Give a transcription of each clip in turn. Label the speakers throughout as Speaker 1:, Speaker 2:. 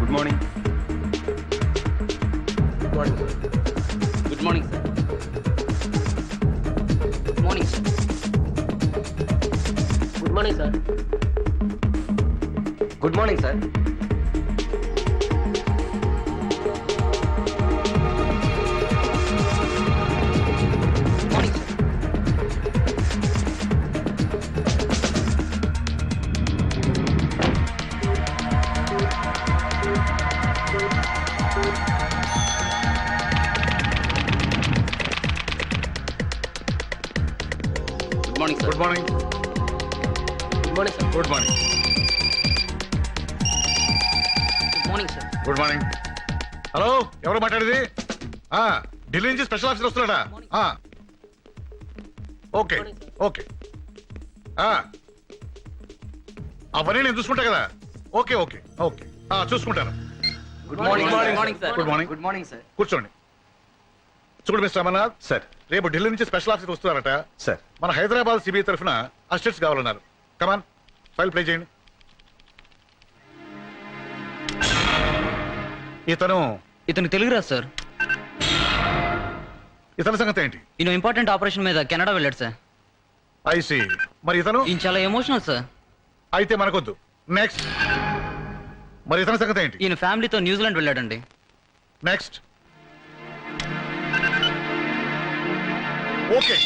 Speaker 1: Good morning.
Speaker 2: Good morning sir. Good morning sir. Good morning sir.
Speaker 1: Good morning sir.
Speaker 2: Good morning sir.
Speaker 3: Good morning.
Speaker 2: Good morning sir.
Speaker 3: Good morning.
Speaker 2: Good morning sir.
Speaker 3: Good morning. Hello, ఎవరు మాట్లాడేది? ఢిల్లీ నుంచి special officer వస్తున్నాడా? Okay okay. అవన్నీ నేను చూసుకుంటా కదా. Okay okay okay చూసుకుంటాను.
Speaker 2: Good morning. Good morning sir.
Speaker 3: Good morning.
Speaker 2: Good morning sir.
Speaker 3: కూర్చోండి. చూడండి మిస్టర్ అమర్నాథ్
Speaker 1: సార్.
Speaker 3: రేపు ఢిల్లీ నుంచి స్పెషల్ ఆఫీసర్ వస్తున్నారట.
Speaker 1: సార్.
Speaker 3: మన హైదరాబాద్ సిబిఐ తరఫున అసిస్టెంట్స్ కావాలన్నారు. కమాన్, ఫైల్ ప్లే చేయండి.
Speaker 4: ఇతను తెలుగు రాదు సార్.
Speaker 3: ఇతని సంగతి ఏంటి?
Speaker 4: ఈయన ఇంపార్టెంట్ ఆపరేషన్ మీద కెనడా వెళ్ళాడు సార్.
Speaker 3: ఐసి. మరి ఇతను?
Speaker 4: ఈయన చాలా ఎమోషనల్ సార్.
Speaker 3: అయితే మనకొద్దు. నెక్స్ట్. మరి ఇతని సంగతి ఏంటి?
Speaker 4: ఈయన ఫ్యామిలీతో న్యూజిలాండ్ వెళ్ళాడండి.
Speaker 3: Next. Okay,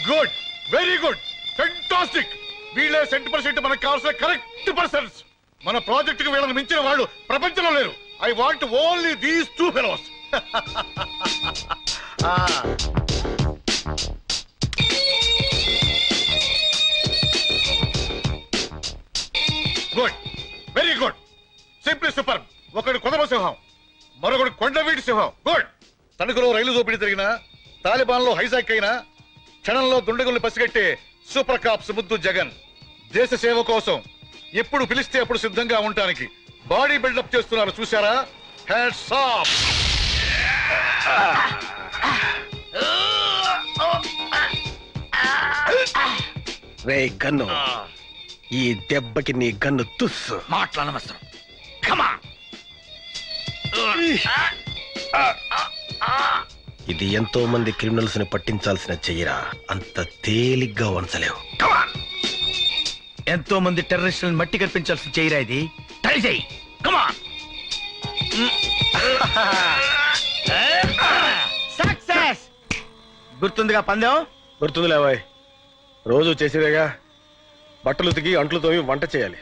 Speaker 3: good, very good, fantastic. వీళ్ళే 100% మనకు కావాల్సిన కరెక్ట్ పర్సన్స్. మన ప్రాజెక్ట్ కి వీళ్ళని మించిన వాళ్ళు ప్రపంచంలో లేరు. I want only these 2 fellows. Good, very good, simply super. ఒకడు కొదమ సింహం, మరొకడు కొండవీటి సింహం. గుడ్. తణుకులో రైలు దోపిడీ జరిగిన, తాలిబాన్ లో హైజాక్ అయినా క్షణంలో దుండగుల్ని పసిగట్టే సూపర్ కాప్స్ ముద్దు జగన్. దేశ సేవ కోసం ఎప్పుడు పిలిస్తే అప్పుడు సిద్ధంగా ఉండటానికి బాడీ బిల్డప్ చేస్తున్నారు. చూసారా? Hats off.
Speaker 5: రే గన్ను, ఈ దెబ్బకి నీ గన్ను తుస్సు.
Speaker 2: మాట్లాడనవసరం. కమా.
Speaker 5: ఇది ఎంతో మంది క్రిమినల్స్ ని పట్టించాల్సిన చెయ్యరా. అంత తేలిగ్గా వంచలేవు.
Speaker 6: ఎంతో మంది టెర్రరిస్టులను మట్టి కనిపించాల్సిన చెయ్యరా. ఇది ట్రై చేయి. కమాన్. సక్సెస్. గుర్తుందిగా పందెం?
Speaker 5: గుర్తుందిలే బాయ్, రోజు చేసేదేగా. బట్టలు ఉతికి అంట్లు తోమి వంట చేయాలి.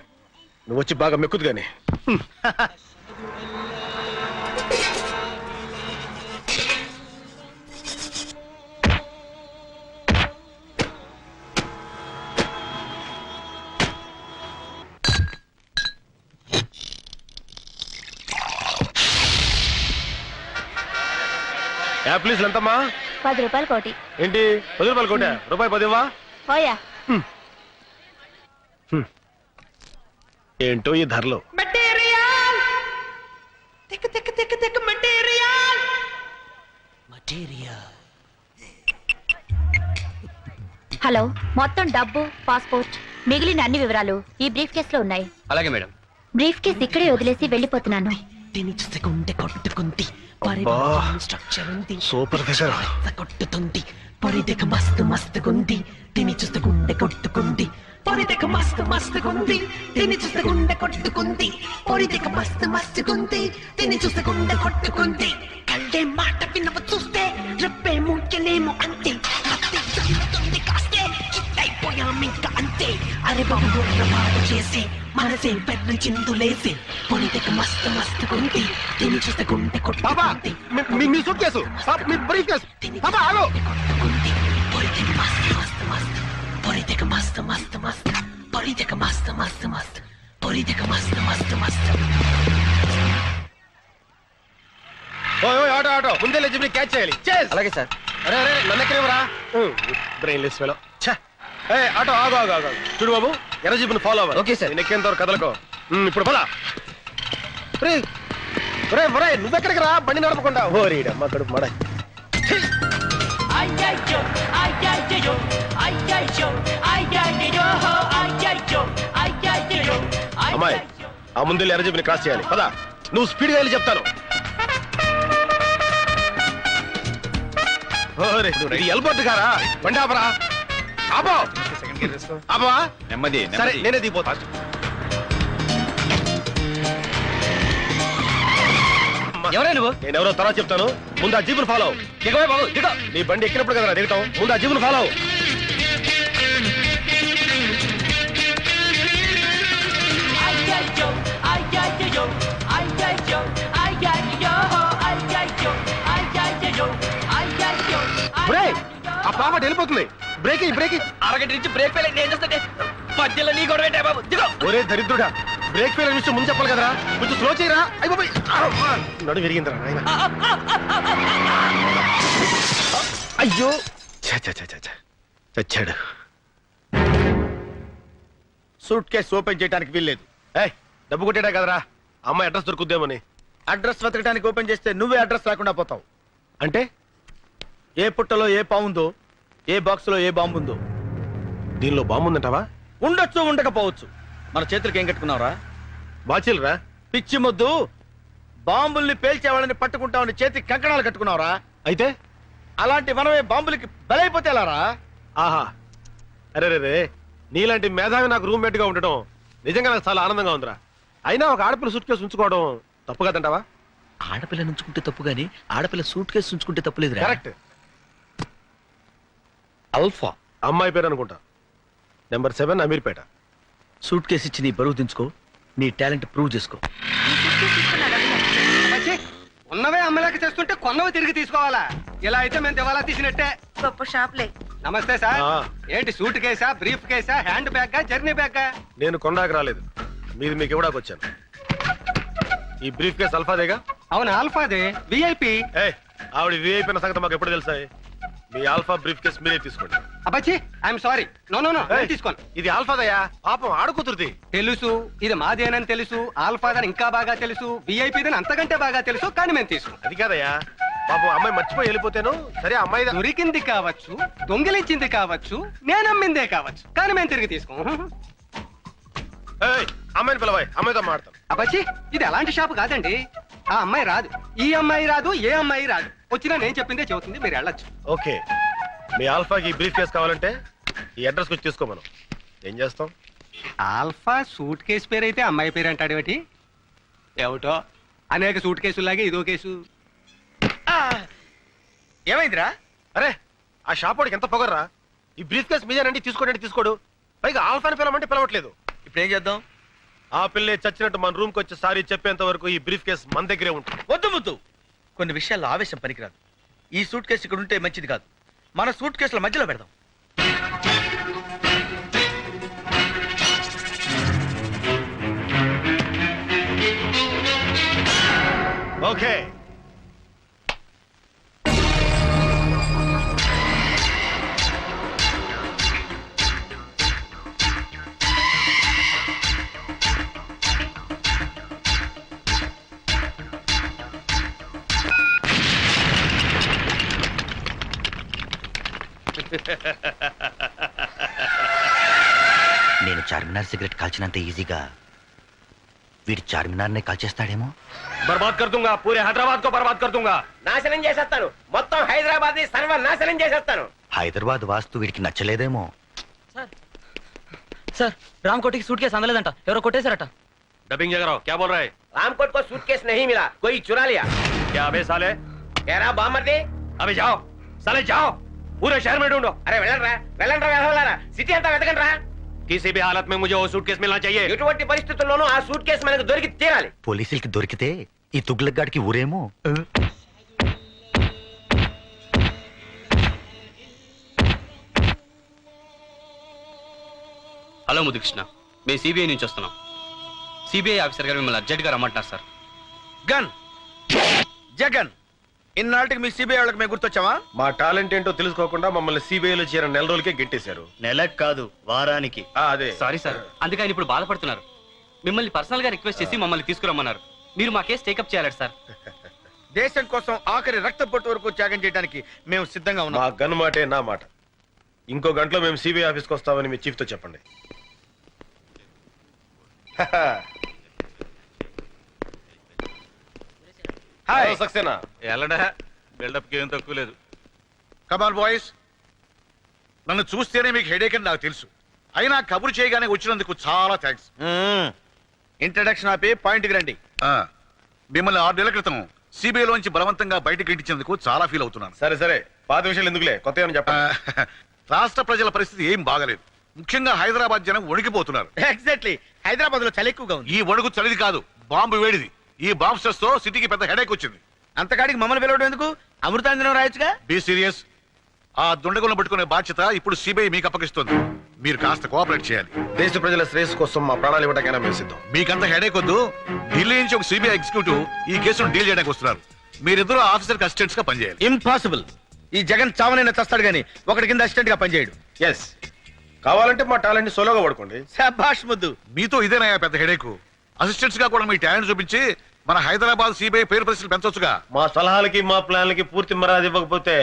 Speaker 5: నువ్వు వచ్చి బాగా మెక్కుదు గాని. యాప్లీస్లు ఎంతమ్మా?
Speaker 7: 10 రూపాయలు కోటి.
Speaker 5: ఏంటి 10 రూపాయలు కోట? రూపాయి 10 ఇవ్వా?
Speaker 7: పోయా.
Speaker 5: ఏంటో ఈ ధరలో.
Speaker 7: హలో, మొత్తం డబ్బు, పాస్పోర్ట్, మిగిలిన అన్ని వివరాలు ఈ బ్రీఫ్ కేసులో ఉన్నాయి.
Speaker 2: అలాగే మేడం.
Speaker 7: బ్రీఫ్ కేసు ఇక్కడే వదిలేసి వెళ్ళిపోతున్నాను.
Speaker 5: Super figure.
Speaker 8: కొట్టుతుంది పొరిదెక మస్తు మస్తుగుంది. తిని చూస్తే గుండె కొట్టుకుంది. పొరిదెక మస్తు మస్తుగుంది. తిని చూస్తే గుండె కొట్టుకుంది. పొరిదెక మస్తు మస్తుగుంది. తిని చూస్తే గుండె కొట్టుకుంది. కళ్ళే మాట వినవ చూస్తే రెప్పే ముంచలేము అంతే. అత్తే చల్లుతుంది కాస్తే చిత్తైపోయామింక అంతే. అరే బాబు మాట చేసి మనసే పెద్ద చిందులేసి. పొరిదెక మస్తు మస్తుగుంది. తిని చూస్తే గుండె కొట్టుకుంది.
Speaker 5: మీ సూట్ కేసు, మీ బ్రీఫ్ కేసు. బాబా ఆగు.
Speaker 8: పొరిదెక మస్తు మస్తు మస్తు. పొరిదెక మస్తు మస్తు మస్తు. పొరిదెక మస్తు మస్తు మస్తు. పొరిదెక మస్తు మస్తు మస్తు.
Speaker 5: ఆటో ఆటో ముందే లేచి క్యాచ్ చేయాలి.
Speaker 4: అలాగే సార్.
Speaker 5: అరే అరే నన్ను ఎక్కడేవరా? Brainless fellow. ఆటో ఆగు ఆగు ఆగు. చూడు బాబు, ఎర్ర జీపుని ఫాలో అవ్వాలి.
Speaker 4: Okay sir.
Speaker 5: నేను ఎక్కేంత వరకు కదలకు. ఇప్పుడు పదా. నువ్వెక్కడికి రా, బండి నడపకుండా. ఓరీడమ్మ కడుపు మడ. అమ్మాయి, ఆ ముందు ఎర్ర జీపుని క్రాస్ చేయాలి. పదా. నువ్వు స్పీడ్గా వెళ్ళి చెప్తాను. ఓరే, ఇది ఎల్బోర్డ్ గారా? బండి ఆపరా. ఆపో. ఆపవా?
Speaker 3: నెమ్మది
Speaker 5: సరే నేనే దిగిపోతా.
Speaker 4: ఎవరే నువ్వు?
Speaker 5: నేనెవరో తర్వాత చెప్తాను. ముందు ఆ జీపును ఫాలో.
Speaker 4: దిగవే బాబు, దిగ.
Speaker 5: నీ బండి ఎక్కినప్పుడు కదా దిగటం. ముందు ఆ జీపును ఫాలో. ఆ పాప వెళ్ళిపోతుంది. Break break.
Speaker 4: అరగంట నుంచి బ్రేక్ ఫెయిల్ నేను చేస్తుంటే మధ్యలో నీ గొడవ ఏంటే బాబు? దిగో.
Speaker 5: ఒరే దరిద్రుడా, బ్రేక్ ఫెయిల్ విషయం ముందు చెప్పాలి కదరా. కొంచెం స్లో చేయరా. అయిపోయి నడు విరిగిందిరా నాయన. అయ్యో చచ్చాడు.
Speaker 6: సూట్ కేసు ఓపెన్ చేయడానికి వీల్లేదు.
Speaker 5: డబ్బు కొట్టేడా కదరా, అమ్మాయి అడ్రస్ దొరుకుద్దేమని.
Speaker 6: అడ్రస్ వెతకడానికి ఓపెన్ చేస్తే నువ్వే అడ్రస్ రాకుండా పోతావు.
Speaker 5: అంటే
Speaker 6: ఏ పుట్టలో ఏ పావుందో, ఏ బాక్స్ లో ఏ బాంబు ఉందో.
Speaker 5: దీనిలో బాంబు ఉందంటావా?
Speaker 6: ఉండొచ్చు, ఉండకపోవచ్చు. మన చేతులకి ఏం కట్టుకున్నావురా?
Speaker 5: బాచిల్రా.
Speaker 6: పిచ్చి మొద్దు. బాంబుల్ని పేల్చేవాళ్ళని పట్టుకుంటామని చేతికి కంకణాలు కట్టుకున్నావురా.
Speaker 5: అయితే
Speaker 6: అలాంటి మనమే బాంబులకి బలైపోతే ఎలారా?
Speaker 5: ఆహా, అరే రే, నీలాంటి మేధావి నాకు రూమ్మేట్ గా ఉండటం నిజంగా నాకు చాలా ఆనందంగా ఉందిరా. అయినా ఒక ఆడపిల్ల సూట్ కేసు ఉంచుకోవడం తప్పు కదంటావా?
Speaker 6: ఆడపిల్ల నుంచుకుంటే తప్పు గాని ఆడపిల్ల సూట్ కేసు ఉంచుకుంటే తప్పులేదు.
Speaker 5: కరెక్ట్.
Speaker 6: అల్ఫా
Speaker 5: అమ్మాయి పేరు అనుకుంటా. నెంబర్ 7 అమీర్పేట.
Speaker 6: సూట్ కేసు ఇచ్చి నీ బరువు దించుకో, నీ టాలెంట్ ప్రూవ్ చేసుకో.
Speaker 1: ఉన్నవే అమ్మలేక చేస్తుంటే కొన్నవి తిరిగి తీసుకోవాలా? ఇలా అయితే మేము దివాలా తీసినట్టే.
Speaker 7: గొప్ప షాప్లే.
Speaker 1: నమస్తే సార్.
Speaker 5: ఆ.
Speaker 1: ఏంటి సూట్ కేసా, బ్రీఫ్ కేసా, హ్యాండ్ బ్యాగా, జర్నీ బ్యాగా?
Speaker 5: నేను కొండాకి రాలేదు, మీది మీకు ఇవ్వడానికి వచ్చాను. ఈ బ్రీఫ్ కేసు అల్ఫాదేగా?
Speaker 1: అవును, ఆల్ఫాదే, విఐపి.
Speaker 5: ఆవిడ విఐపీ అన్న సంగతి మాకు ఎప్పుడు తెలుసా? మీ ఆల్ఫా బ్రీఫ్ కేసు మీరే తీసుకోండి.
Speaker 1: అబ్బాచి, I'm sorry. No no no, నేను తీసుకోను.
Speaker 5: ఇది ఆల్ఫాదయ్యా, పాపం ఆడుకుతురుది.
Speaker 1: తెలుసు, ఇది మాదేనని తెలుసు, ఆల్ఫాదని ఇంకా బాగా తెలుసు, విఐపిదని అంతకంటే బాగా తెలుసు, కానీ మేము తీసుకోం.
Speaker 5: అది కాదయ్యా, పాపం అమ్మాయి మర్చిపోయి వెళ్ళిపోతాను. సరే అమ్మాయి
Speaker 1: దొరికింది కావచ్చు, దొంగిలించింది కావచ్చు, నేను అమ్మిందే కావచ్చు, కానీ మేము తిరిగి తీసుకోం.
Speaker 5: అమ్మాయిని పిలవాయి, అమ్మాయితో మాడతాను.
Speaker 1: అబ్బాచి, ఇది అలాంటి షాపు కాదండి. ఆ అమ్మాయి రాదు, ఈ అమ్మాయి రాదు, ఏ అమ్మాయి రాదు. వచ్చినా నేను చెప్పిందే చెబుతుంది, మీరు వెళ్ళొచ్చు.
Speaker 5: ఓకే, మీ ఆల్ఫాకి ఈ బ్రీఫ్ కేసు కావాలంటే ఈ అడ్రస్ వచ్చి తీసుకోమను. ఏం చేస్తాం?
Speaker 1: ఆల్ఫా సూట్ కేసు పేరు అయితే అమ్మాయి పేరు అంటాడు ఏమిటి? ఏమిటో అనేక సూట్ కేసులాగే ఇదో కేసు.
Speaker 6: ఏమైందిరా?
Speaker 5: అరే, ఆ షాప్ వాడికి ఎంత పొగర్రా. ఈ బ్రీఫ్ కేసు మీదేనండి, తీసుకోండి తీసుకోడు. పైగా ఆల్ఫాని పిలవమంటే పిలవట్లేదు.
Speaker 6: ఇప్పుడు ఏం చేద్దాం?
Speaker 5: ఆ పిల్లే చచ్చినట్టు మన రూమ్కి వచ్చి సారీ చెప్పేంత వరకు ఈ బ్రీఫ్ కేసు మన దగ్గరే ఉంటుంది.
Speaker 6: వద్దు ముద్దు, కొన్ని విషయాల్లో ఆవేశం పనికిరాదు. ఈ సూట్ కేసు ఇక్కడ ఉంటే మంచిది కాదు. మన సూట్ కేసుల మధ్యలో పెడదాం.
Speaker 5: ఓకే.
Speaker 9: నేను చార్మినార్ సిగరెట్ కాల్చినంత ఈజీగా వీడి చార్మినార్నే కాల్చేస్తాడేమో.
Speaker 5: బర్బాద్ కర్ దూంగా, పూరే హైదరాబాద్ కో బర్బాద్ కర్ దూంగా.
Speaker 1: నాశనం చేసేస్తాను, మొత్తం హైదరాబాద్ ని సర్వనాశనం చేసేస్తాను.
Speaker 9: హైదరాబాద్ వాస్తు వీడికి నచ్చలేదేమో.
Speaker 4: సార్, రామ్కోటికి సూట్ కేసు అందలేదంట, ఎవరో కొట్టేశారట.
Speaker 5: డబ్బింగ్ జగరావు, క్యా బోల్ రహే?
Speaker 1: रामकोट को सूटकेस नहीं मिला, कोई चुरा लिया।
Speaker 5: क्या अबे साले?
Speaker 1: कह रहा बामर्दी।
Speaker 5: अबे जाओ साले, जाओ पूरे शहर में ढूंढो।
Speaker 1: अरे వెళ్ళరా సిటీ అంతా వెతకండి రా।
Speaker 5: किसी भी हालत में मुझे वो सूटकेस मिलना चाहिए।
Speaker 1: ఎటువంటి పరిస్థితుల్లోనూ ఆ సూట్ కేసు మనకు దొరికి తీరాలి।
Speaker 9: పోలీసులకి దొరికితే ఈ తుగ్లక్గాడికి ఊరేమో.
Speaker 2: హలో ముదుకృష్ణ, మేము సిబిఐ నుంచి వస్తున్నాం. సిబిఐ ఆఫీసర్ గారు మిమ్మల్ని అర్జెంట్ గా రమ్మంటున్నారు సార్.
Speaker 6: గన్ జగన్, ఇన్నాళ్ళకి మీ సిబిఐ వాళ్ళకి మేము గుర్తొచ్చామా?
Speaker 5: మా టాలెంట్ ఏంటో తెలుసుకోకుండా మమ్మల్ని సిబిఐలో చేరిన నెల రోజులకే గెట్టేశారు.
Speaker 9: నెలకు కాదు, వారానికి.
Speaker 5: అదే
Speaker 2: సారీ సార్, అందుకే ఆయన ఇప్పుడు బాధపడుతున్నారు. మిమ్మల్ని పర్సనల్ గా రిక్వెస్ట్ చేసి మమ్మల్ని తీసుకురమ్మన్నారు. మీరు మా కేసు టేకప్ చేయాలి సార్.
Speaker 6: దేశం కోసం ఆఖరి రక్త పొట్టు వరకు త్యాగం చేయడానికి మేము సిద్ధంగా
Speaker 5: మా
Speaker 6: ఉన్నాం.
Speaker 5: గన్ మాటే నా మాట. ఇంకో గంటలో మేము సిబిఐ ఆఫీస్కి వస్తామని మీ చీఫ్ తో చెప్పండి.
Speaker 6: హాయ్
Speaker 5: సక్సేనా ఎల్లడా బిల్డప్ కి ఏం తక్కువ లేదు.
Speaker 3: కమాన్ బాయ్స్, నన్ను చూస్తేనే మీకు హెడేక్ అని నాకు తెలుసు. అయినా కబురు చేయగానే వచ్చినందుకు చాలా థ్యాంక్స్.
Speaker 6: ఇంట్రడక్షన్ ఆపి పాయింట్కి రండి.
Speaker 3: మిమ్మల్ని 6 నెలల క్రితం సిబిఐలోంచి బలవంతంగా బయటకు ఇంటించేందుకు చాలా ఫీల్ అవుతున్నాను.
Speaker 5: సరే సరే, పాత విషయాలు ఎందుకులే, కొత్త ఏమని చెప్పండి.
Speaker 3: రాష్ట్ర ప్రజల పరిస్థితి ఏం బాగలేదు. ముఖ్యంగా హైదరాబాద్ జనం వణికిపోతున్నారు.
Speaker 6: ఎగ్జాక్ట్లీ, హైదరాబాద్ లో చలి ఎక్కువగా ఉంది.
Speaker 3: ఈ వణుకు చలిది కాదు, బాంబు వేడిది. ఈ బాంబ్ స్ట్రెస్ తో సిటీకి పెద్ద హెడేక్ వచ్చింది.
Speaker 6: అంతకాడికి మమ్మల్ని పిలవడం ఎందుకు? అమృతాంజనం రాయొచ్చుగా.
Speaker 3: Be serious. ఆ దుండగులను పట్టుకునే బాధ్యత ఇప్పుడు సిబిఐ మీకు అప్పగిస్తుంది. మీరు కాస్త కోఆపరేట్ చేయాలి.
Speaker 5: దేశ ప్రజల శ్రేయస్ కోసం మా ప్రాణాలు ఇవ్వడానికైనా మేము సిద్ధం.
Speaker 3: మీకంత హెడేక్ వద్దు. ఢిల్లీ నుంచి ఒక సిబిఐ ఎగ్జిక్యూటివ్ ఈ కేసును డీల్ చేయడానికి వస్తున్నారు. మీరిద్దరూ ఆఫీసర్ అసిస్టెంట్స్ గా పనిచేయాలి.
Speaker 6: ఇంపాసిబుల్. ఈ జగన్ చావనైనా చస్తాడు గాని ఒకటి కింద అసిస్టెంట్ గా పనిచేయడు.
Speaker 5: ఎస్, కావాలంటే మా టాలెంట్ ని సోలోగా పడుకోండి.
Speaker 6: శభాష్ ముద్దు.
Speaker 3: మీతో ఇదేనాయా పెద్ద హెడేక్? అసిస్టెంట్స్ గా కూడా మీ టాలెంట్ చూపించి మన హైదరాబాద్ సిబిఐ పేరు ప్రశ్నలు పెంచొచ్చుగా.
Speaker 5: మా సలహాలకి మా ప్లాన్లకి పూర్తి మరాది ఇవ్వకపోతే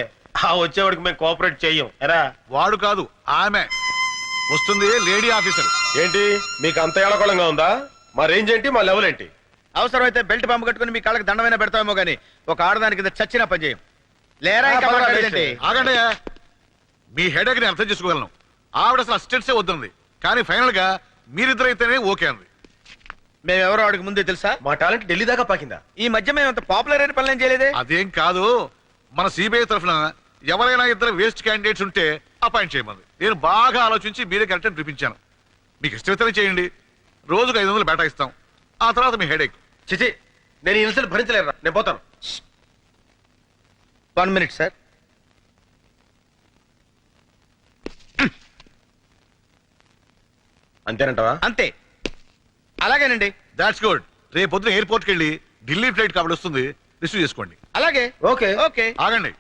Speaker 5: ఆ వచ్చేవాడికి మేము కోఆపరేట్ చెయ్యం. ఎరా
Speaker 3: వాడు కాదు, ఆమె వస్తుంది, లేడీ ఆఫీసర్.
Speaker 5: ఏంటి మీకు అంత ఏడకోళంగా ఉందా? మా రేంజ్ ఏంటి, మా లెవెల్ ఏంటి?
Speaker 6: అవసరమైతే బెల్ట్ పంపు కట్టుకుని మీ కాళ్ళకి దండమైనా పెడతామేమో గానీ ఒక ఆడదాని కింద చచ్చినా పనిచేయం. లేరా ఇంకా మాట్లాడేదేంటి?
Speaker 3: ఆగండి, మీ హెడేక్ ని అర్థం చేసుకోగలను. ఆవిడ అసలు అసిస్టెంట్సే వద్దంది, కానీ ఫైనల్ గా మీరిద్దరైతేనే ఓకే అంది.
Speaker 6: మేమెవరో ఆడికి ముందే తెలుసా?
Speaker 5: మా టాలెంట్ ఢిల్లీ దాకా పాకిందా?
Speaker 6: ఈ మధ్య మేము అంత పాపులర్ అయిన పనులు ఏం చేయలేదే.
Speaker 3: అదేం కాదు, మన సిబిఐ తరఫున ఎవరైనా ఇద్దరు వేస్ట్ క్యాండిడేట్స్ ఉంటే అపాయింట్ చేయమంది. నేను బాగా ఆలోచించి మీరే కరెక్ట్ అని చూపించాను. మీకు ఇష్టమైతేనే చేయండి. రోజుకు 500 బేటా ఇస్తాం. ఆ తర్వాత మీ హెడేక్.
Speaker 5: చిచి, నేను ఈ ఇన్సల్ట్ భరించలేరా, నేను పోతాను.
Speaker 6: 1 minute సార్.
Speaker 5: అంతేనంటావా?
Speaker 6: అంతే, అలాగేనండి.
Speaker 3: That's good. రేపు పొద్దున ఎయిర్పోర్ట్కి వెళ్ళి ఢిల్లీ ఫ్లైట్ కాబట్టి వస్తుంది, రిసీవ్ చేసుకోండి.
Speaker 6: అలాగే.
Speaker 5: Okay
Speaker 6: okay.
Speaker 3: ఆగండి,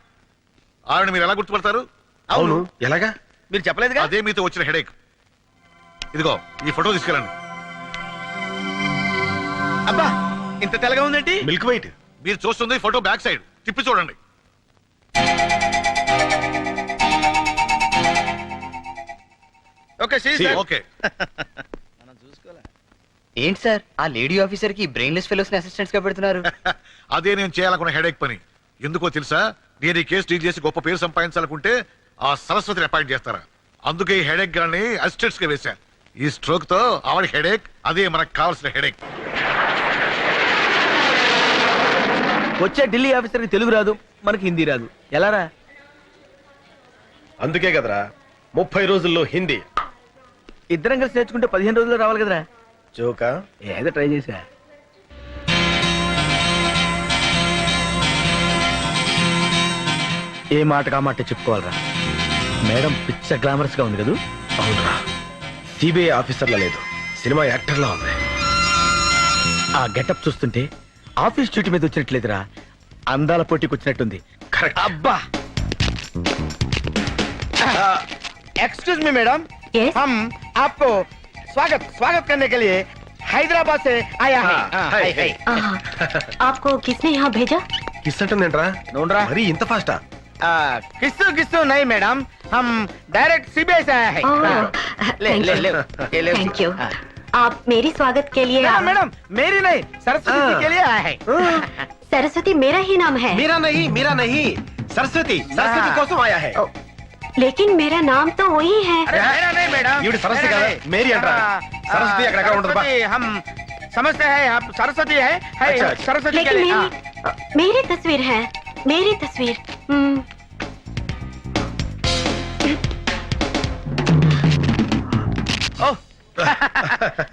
Speaker 3: ఆవిడ మీరు ఎలా గుర్తుపడతారు?
Speaker 5: అవును, ఎలాగా?
Speaker 6: మీరు చెప్పలేదుగా.
Speaker 3: అదే మీతో వచ్చిన హెడేక్. ఇదిగో ఈ ఫోటో తీసుకెళ్ళండి.
Speaker 6: అబ్బా, ఇంత తెల్లగా ఉందేంటి?
Speaker 5: Milk white.
Speaker 3: మీరు చూస్తుంది ఫోటో బ్యాక్ సైడ్, తిప్పి చూడండి.
Speaker 6: Okay
Speaker 3: okay.
Speaker 6: మనం చూసుకోలే.
Speaker 2: ఏంటి సార్, ఆ లేడీ ఆఫీసర్ కి బ్రెయిన్లెస్ ఫెలోస్ ని అసిస్టెంట్స్ గా పెడుతున్నారు?
Speaker 3: అదే నేను చేయాలనుకున్న హెడేక్ పని. ఎందుకో తెలుసా? నేను ఈ కేసు డీల్ చేసి గొప్ప పేరు సంపాదించాలనుకుంటే ఆ సరస్వతిని అపాయింట్ చేస్తారా? అందుకే ఈ హెడేక్ గాని అసిస్టెంట్స్ గా వేశా. ఈ స్ట్రోక్ తో ఆవిడ హెడేక్, అదే మనకు కావాల్సిన హెడేక్.
Speaker 4: వచ్చే ఢిల్లీ ఆఫీసర్ కి తెలుగు రాదు, మనకి హిందీ రాదు, ఎలారా?
Speaker 5: అందుకే కదరా 30 రోజుల్లో హిందీ.
Speaker 4: ఇద్దరం కలిసి నేర్చుకుంటే 15 రోజుల్లో రావాలి కదరా.
Speaker 5: జోకా?
Speaker 4: ఏదో ట్రై చేసా. ఏ మాట మాట చెప్పుకోవాలరా. మేడం పిచ్చ గ్లామరస్ గా ఉంది కదా.
Speaker 5: అవునరా, సిబిఐ ఆఫీసర్లా లేదు, సినిమా యాక్టర్లా ఉంది.
Speaker 4: ఆ గెటప్ చూస్తుంటే ఆఫీస్ డ్యూటీ మీద వచ్చినట్లేదురా, అందాల పోటీకి వచ్చినట్టుంది.
Speaker 5: కరెక్ట్.
Speaker 6: అబ్బా, एक्सक्यूज मी मैडम,
Speaker 7: Yes?
Speaker 6: हम आपको स्वागत स्वागत करने के लिए हैदराबाद से आया है.
Speaker 5: हाय, हाय.
Speaker 7: आपको किसने यहाँ भेजा?
Speaker 5: కిస్ అంటుందేంట్రా?
Speaker 6: నోండ్రా.
Speaker 5: మరి ఇంత ఫాస్టా?
Speaker 6: किस्तु किस्तु नहीं मैडम, हम डायरेक्ट सीबीआई से आया है. ले ले ले ये ले.
Speaker 7: Thank you. आप मेरी स्वागत के लिए
Speaker 6: मैडम मैडम, मेरी नहीं, सरस्वती जी के लिए आया है.
Speaker 7: सरस्वती मेरा ही नाम है.
Speaker 5: మీరా నహీ సరస్వతి, సరస్వతి కోసం ఆయా హై.
Speaker 7: लेकिन मेरा नाम तो वही है.
Speaker 6: अरे मेरा नहीं मैडम,
Speaker 5: ఈవిడ సరస్వతి కదా, మేరీ అంటారా? సరస్వతి అక్కడ ఉండదు బా.
Speaker 6: हम समझते हैं आप सरस्वती है,
Speaker 5: अच्छा.
Speaker 6: सरस्वती के
Speaker 7: लेकिन
Speaker 6: लिए.
Speaker 7: मेरी तस्वीर है, मेरी तस्वीर.
Speaker 6: ओह,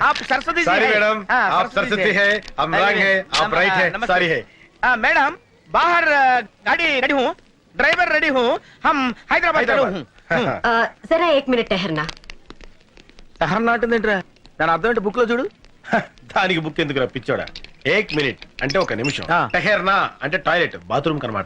Speaker 6: आप सरस्वती जी
Speaker 5: సారీ
Speaker 6: हैं?
Speaker 5: మేడం,
Speaker 6: हाँ,
Speaker 5: आप सरस्वती है, हम रंग है, आप राइट है.
Speaker 6: नमस्ते.
Speaker 5: सारी है.
Speaker 6: मैडम, बाहर गाड़ी रेडी हूँ, ड्राइवर रेडी हूँ, हम हैदराबाद चलो हूँ.
Speaker 7: जरा 1 मिनट ठहरना.
Speaker 4: సహనం నాటుందేంట్రా? దాని అర్థం ఏంటి బుక్ లో చూడు.
Speaker 5: దానికి బుక్ ఎందుకురా పిచ్చోడా? 1 మినిట్ అంటే 1 నిమిషం.
Speaker 4: ఆ.
Speaker 5: టెహర్నా అంటే టాయిలెట్, బాత్రూమ్ కనమాట.